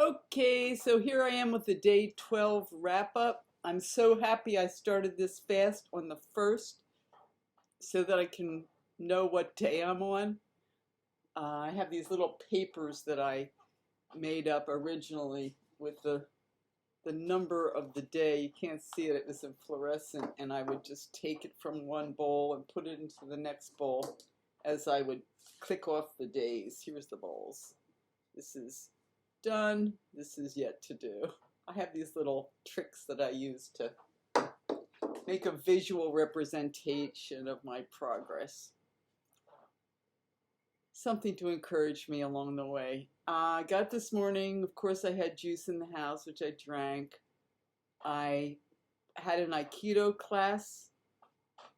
Okay, so here I am with the day 12 wrap up. I'm so happy I started this fast on the 1st so that I can know what day I'm on. I have these little papers that I made up originally with the number of the day. You can't see it, it was in fluorescent, and I would just take it from one bowl and put it into the next bowl as I would click off the days. Here's the bowls. This is done. This is yet to do. I have these little tricks that I use to make a visual representation of my progress. Something to encourage me along the way. I got this morning, of course, I had juice in the house, which I drank. I had an Aikido class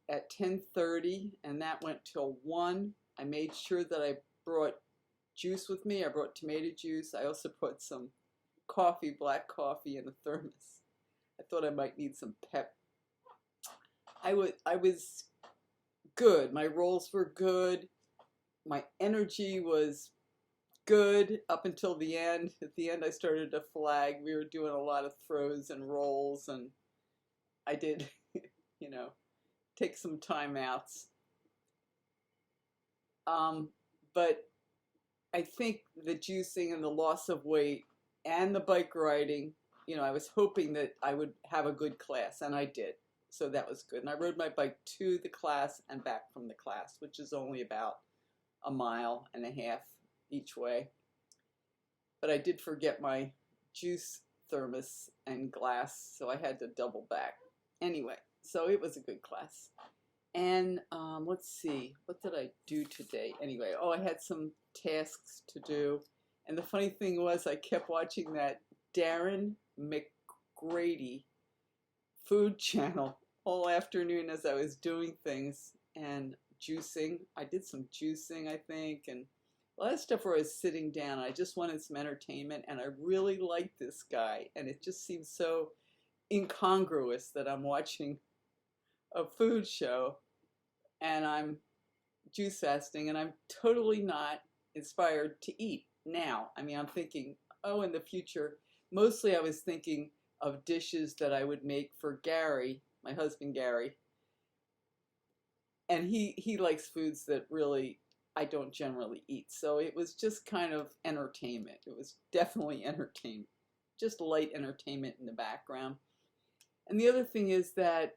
at 10:30, and that went till 1. I made sure that I brought juice with me. I brought tomato juice. I also put some coffee, black coffee, in a thermos. I thought I might need some pep. I was good. My rolls were good. My energy was good up until the end. At the end, I started to flag. We were doing a lot of throws and rolls, and I did, take some timeouts. But I think the juicing and the loss of weight and the bike riding, I was hoping that I would have a good class, and I did. So that was good. And I rode my bike to the class and back from the class, which is only about a mile and a half each way. But I did forget my juice thermos and glass, so I had to double back. Anyway, so it was a good class. And let's see, what did I do today? Anyway, I had some tasks to do. And the funny thing was I kept watching that Darren McGrady food channel all afternoon as I was doing things and juicing. I did some juicing, I think, and a lot of stuff where I was sitting down. I just wanted some entertainment, and I really liked this guy. And it just seems so incongruous that I'm watching a food show and I'm juice fasting, and I'm totally not inspired to eat now. I mean, I'm thinking, in the future. Mostly I was thinking of dishes that I would make for Gary, my husband Gary. And he likes foods that really I don't generally eat. So it was just kind of entertainment. It was definitely entertainment. Just light entertainment in the background. And the other thing is that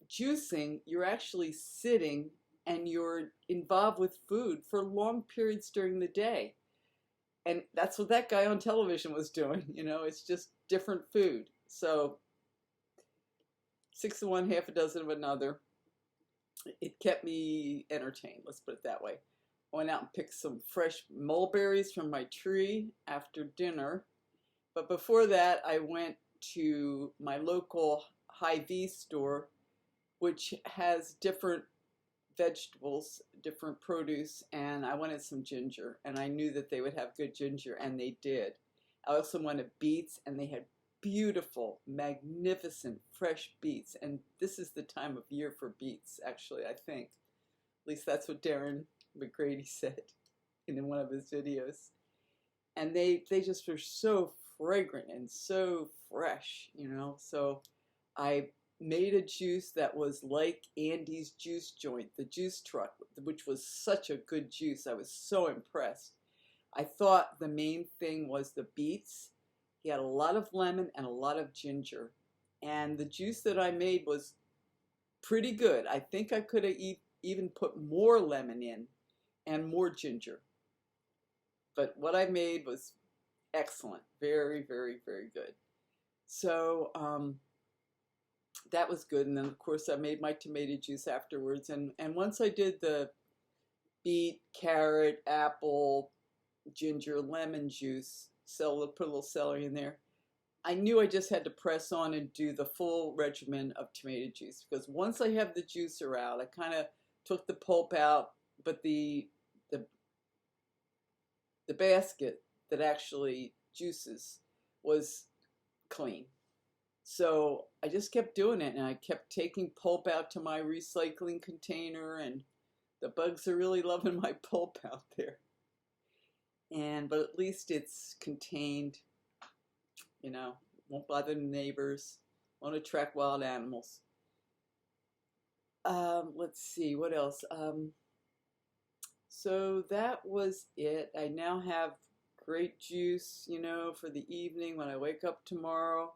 juicing, you're actually sitting and you're involved with food for long periods during the day. And that's what that guy on television was doing. It's just different food. So 6 of one, half a dozen of another. It kept me entertained, let's put it that way. I went out and picked some fresh mulberries from my tree after dinner. But before that, I went to my local Hy-Vee store, which has different vegetables, different produce, and I wanted some ginger, and I knew that they would have good ginger, and they did. I also wanted beets, and they had beautiful, magnificent, fresh beets, and this is the time of year for beets, actually, I think. At least that's what Darren McGrady said in one of his videos. And they just were so fragrant and so fresh, so I made a juice that was like Andy's Juice Joint, the juice truck, which was such a good juice. I was so impressed. I thought the main thing was the beets. He had a lot of lemon and a lot of ginger. And the juice that I made was pretty good. I think I could have even put more lemon in and more ginger. But what I made was excellent. Very, very, very good. So, that was good. And then, of course, I made my tomato juice afterwards. And once I did the beet, carrot, apple, ginger, lemon juice, put a little celery in there, I knew I just had to press on and do the full regimen of tomato juice. Because once I have the juicer out, I kind of took the pulp out, but the basket that actually juices was clean. So I just kept doing it, and I kept taking pulp out to my recycling container, and the bugs are really loving my pulp out there. But at least it's contained you know, won't bother the neighbors, won't attract wild animals. Let's see, what else? So that was it. I now have great juice, you know, for the evening when I wake up tomorrow.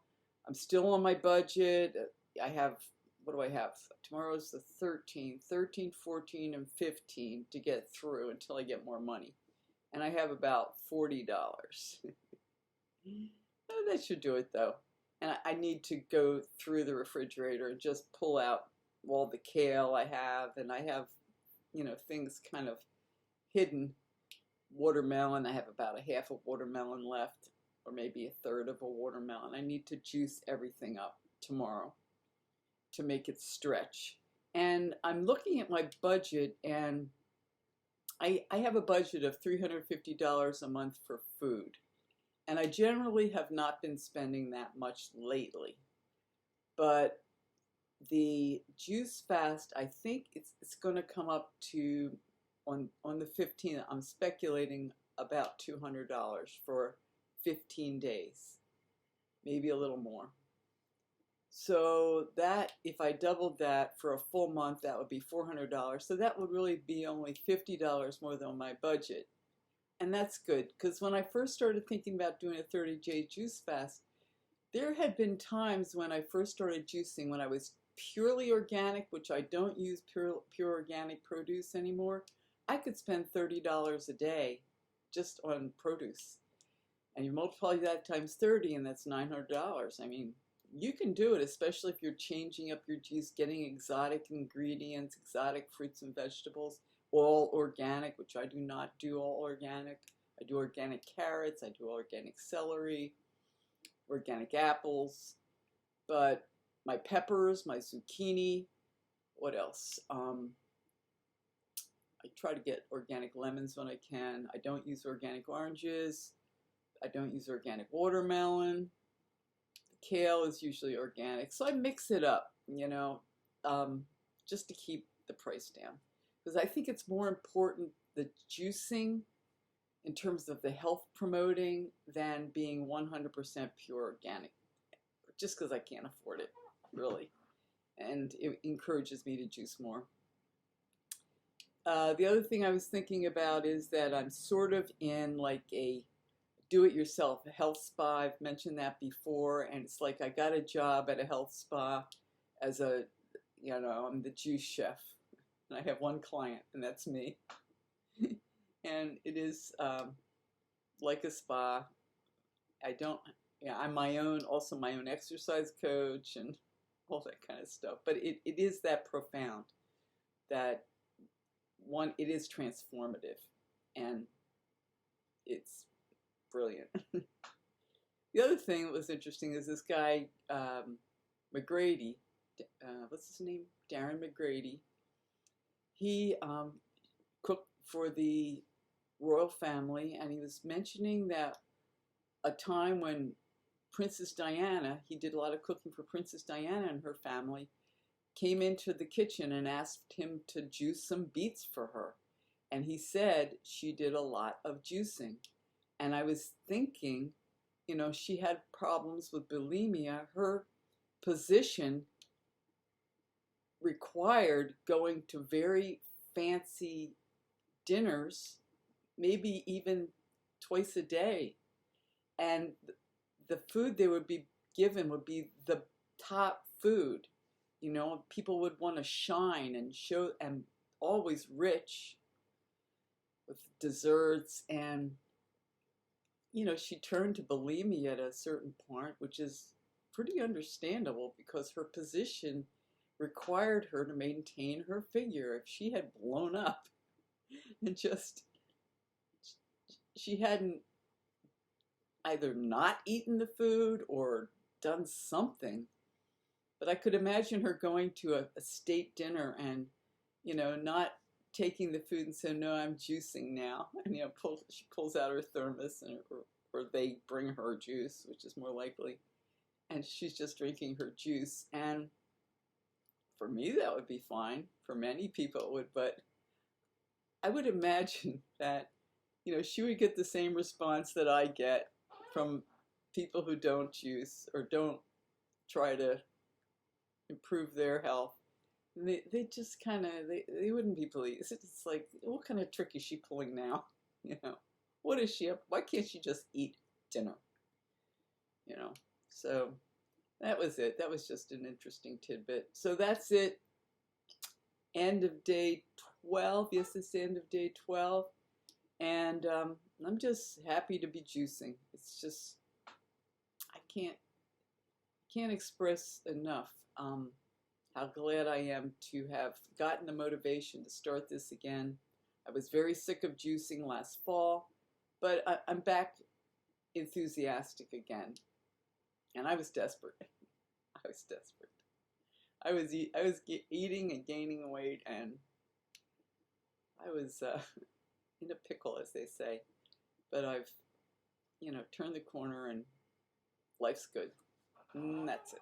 I'm still on my budget. I have, what do I have? Tomorrow's the 13th, 13, 14, and 15 to get through until I get more money. And I have about $40. That should do it though. And I need to go through the refrigerator and just pull out all the kale I have. And I have, you know, things kind of hidden. Watermelon, I have about a half a watermelon left, or maybe a third of a watermelon. I need to juice everything up tomorrow to make it stretch. And I'm looking at my budget, and I have a budget of $350 a month for food. And I generally have not been spending that much lately. But the juice fast, I think it's going to come up to, on the 15th, I'm speculating about $200 for 15 days, maybe a little more. So that, if I doubled that for a full month, that would be $400. So that would really be only $50 more than my budget. And that's good, because when I first started thinking about doing a 30-day juice fast, there had been times when I first started juicing when I was purely organic, which I don't use pure organic produce anymore. I could spend $30 a day just on produce. And you multiply that times 30, and that's $900. I mean, you can do it, especially if you're changing up your juice, getting exotic ingredients, exotic fruits and vegetables, all organic, which I do not do all organic. I do organic carrots, I do organic celery, organic apples, but my peppers, my zucchini, what else? I try to get organic lemons when I can. I don't use organic oranges. I don't use organic watermelon. The kale is usually organic. So I mix it up, you know, just to keep the price down. Because I think it's more important, the juicing, in terms of the health promoting, than being 100% pure organic. Just because I can't afford it, really. And it encourages me to juice more. The other thing I was thinking about is that I'm sort of in like a do-it-yourself health spa. I've mentioned that before, and it's like I got a job at a health spa as a, you know, I'm the juice chef. And I have one client, and that's me. And it is like a spa. I'm also my own exercise coach and all that kind of stuff. But it is that profound, that it is transformative, and it's brilliant. The other thing that was interesting is this guy, McGrady, what's his name? Darren McGrady. He cooked for the royal family, and he was mentioning that a time when Princess Diana, he did a lot of cooking for Princess Diana and her family, came into the kitchen and asked him to juice some beets for her. And he said she did a lot of juicing. And I was thinking, you know, she had problems with bulimia. Her position required going to very fancy dinners, maybe even twice a day. And the food they would be given would be the top food. You know, people would want to shine and show, and always rich with desserts. And, you know, she turned to bulimia at a certain point, which is pretty understandable because her position required her to maintain her figure. If she had blown up and she hadn't either not eaten the food or done something. But I could imagine her going to a state dinner and, you know, not taking the food and saying, no, I'm juicing now. And, you know, she pulls out her thermos, or they bring her juice, which is more likely. And she's just drinking her juice. And for me, that would be fine. For many people, it would. But I would imagine that, you know, she would get the same response that I get from people who don't juice or don't try to improve their health, they just kind of, they wouldn't be pleased. It's like, what kind of trick is she pulling now? You know, what is she up? Why can't she just eat dinner? You know, so that was it. That was just an interesting tidbit. So that's it. End of day 12. Yes, it's the end of day 12. And I'm just happy to be juicing. It's just, I can't express enough how glad I am to have gotten the motivation to start this again. I was very sick of juicing last fall, but I'm back enthusiastic again. And I was desperate. I was desperate. I was eating and gaining weight, and I was in a pickle, as they say. But I've, turned the corner, and life's good. And that's it.